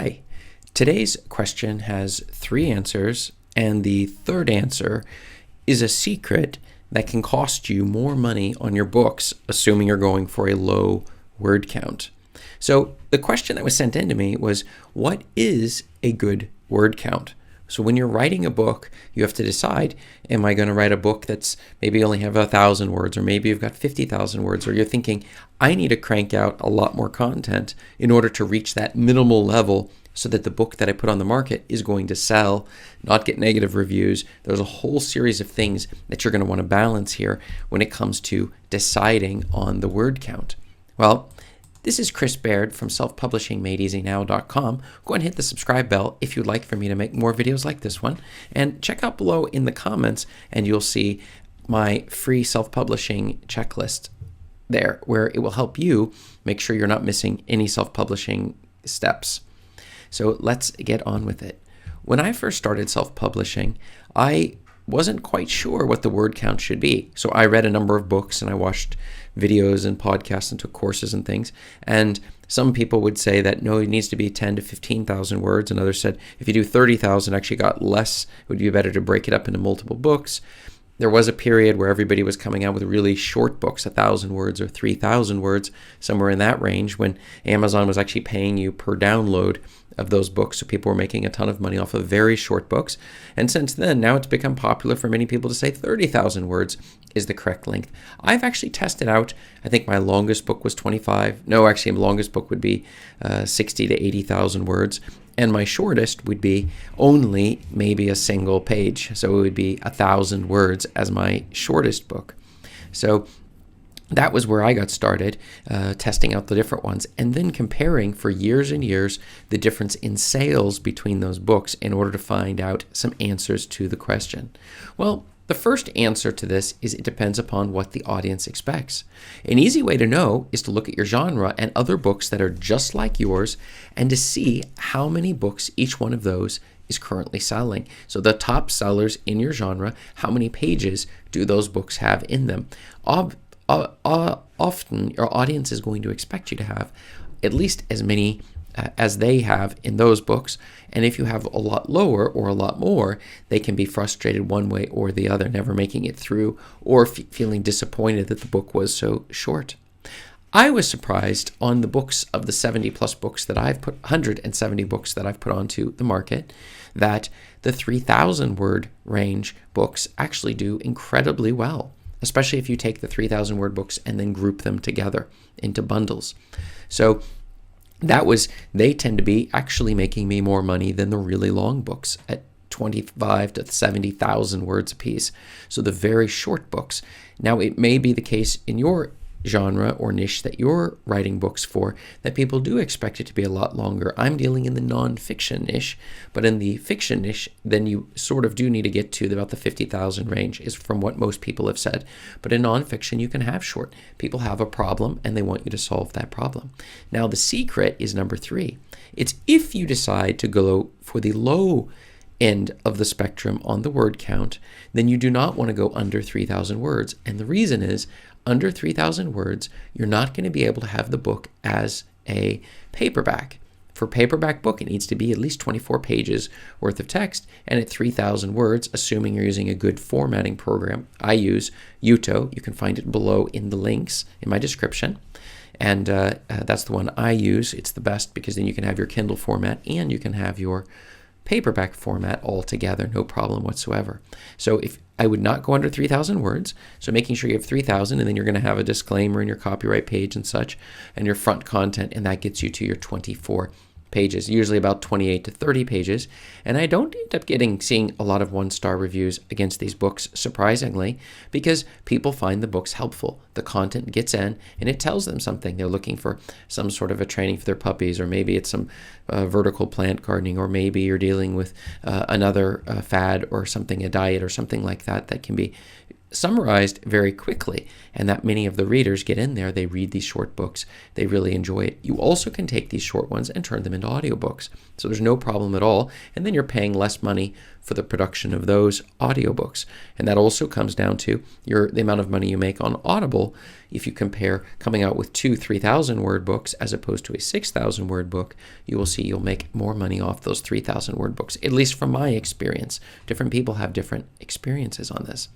Hi, today's question has 3 answers, and the third answer is a secret that can cost you more money on your books, assuming you're going for a low word count. So the question that was sent in to me was, what is a good word count? So when you're writing a book, you have to decide, am I going to write a book that's maybe only have 1,000 words, or maybe you've got 50,000 words, or you're thinking, I need to crank out a lot more content in order to reach that minimal level so that the book that I put on the market is going to sell, not get negative reviews. There's a whole series of things that you're going to want to balance here when it comes to deciding on the word count. Well, this is Chris Baird from selfpublishingmadeeasynow.com. Go ahead and hit the subscribe bell if you'd like for me to make more videos like this one. And check out below in the comments and you'll see my free self-publishing checklist there, where it will help you make sure you're not missing any self-publishing steps. So let's get on with it. When I first started self-publishing, I wasn't quite sure what the word count should be. So I read a number of books and I watched videos and podcasts and took courses and things. And some people would say that no, it needs to be 10 to 15,000 words. And others said if you do 30,000, actually got less, it would be better to break it up into multiple books. There was a period where everybody was coming out with really short books, 1,000 words or 3,000 words, somewhere in that range, when Amazon was actually paying you per download of those books. So people were making a ton of money off of very short books. And since then, now it's become popular for many people to say 30,000 words is the correct length. I've actually tested out, I think my longest book was 25. No, actually, my longest book would be 60 to 80,000 words. And my shortest would be only maybe a single page. So it would be 1,000 words as my shortest book. So that was where I got started, testing out the different ones and then comparing for years and years the difference in sales between those books in order to find out some answers to the question. Well, the first answer to this is it depends upon what the audience expects. An easy way to know is to look at your genre and other books that are just like yours and to see how many books each one of those is currently selling. So the top sellers in your genre, how many pages do those books have in them? Often your audience is going to expect you to have at least as many as they have in those books. And if you have a lot lower or a lot more, they can be frustrated one way or the other, never making it through or feeling disappointed that the book was so short. I was surprised on the books of the 70 plus books that I've put, 170 books that I've put onto the market, that the 3,000 word range books actually do incredibly well, especially if you take the 3,000 word books and then group them together into bundles. So they tend to be actually making me more money than the really long books at 25 to 70,000 words apiece. So the very short books. Now, it may be the case in your genre or niche that you're writing books for that people do expect it to be a lot longer. I'm dealing in the nonfiction niche, but in the fiction niche, then you sort of do need to get to about the 50,000 range is from what most people have said. But in nonfiction, you can have short. People have a problem and they want you to solve that problem. Now, the secret is number 3. It's if you decide to go for the low end of the spectrum on the word count, then you do not want to go under 3,000 words. And the reason is, under 3,000 words, you're not going to be able to have the book as a paperback. For a paperback book, it needs to be at least 24 pages worth of text. And at 3,000 words, assuming you're using a good formatting program, I use Jutoh. You can find it below in the links in my description. And that's the one I use. It's the best because then you can have your Kindle format and you can have your paperback format all together, no problem whatsoever. So if I would not go under 3,000 words, so making sure you have 3,000 and then you're going to have a disclaimer in your copyright page and such, and your front content, and that gets you to your 24 pages, usually about 28 to 30 pages. And I don't end up seeing a lot of 1-star reviews against these books, surprisingly, because people find the books helpful. The content gets in and it tells them something. They're looking for some sort of a training for their puppies, or maybe it's some vertical plant gardening, or maybe you're dealing with another fad or something, a diet or something like that, that can be summarized very quickly, and that many of the readers get in there, they read these short books, they really enjoy it. You also can take these short ones and turn them into audiobooks, so there's no problem at all, and then you're paying less money for the production of those audiobooks. And that also comes down to the amount of money you make on Audible. If you compare coming out with 3,000 word books as opposed to a 6,000 word book, you will see you'll make more money off those 3,000 word books, at least from my experience. Different people have different experiences on this.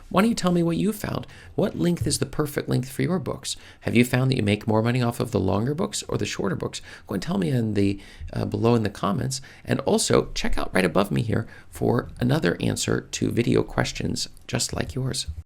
Why don't you tell me what you found? What length is the perfect length for your books? Have you found that you make more money off of the longer books or the shorter books? Go and tell me in the below in the comments. And also check out right above me here for another answer to video questions just like yours.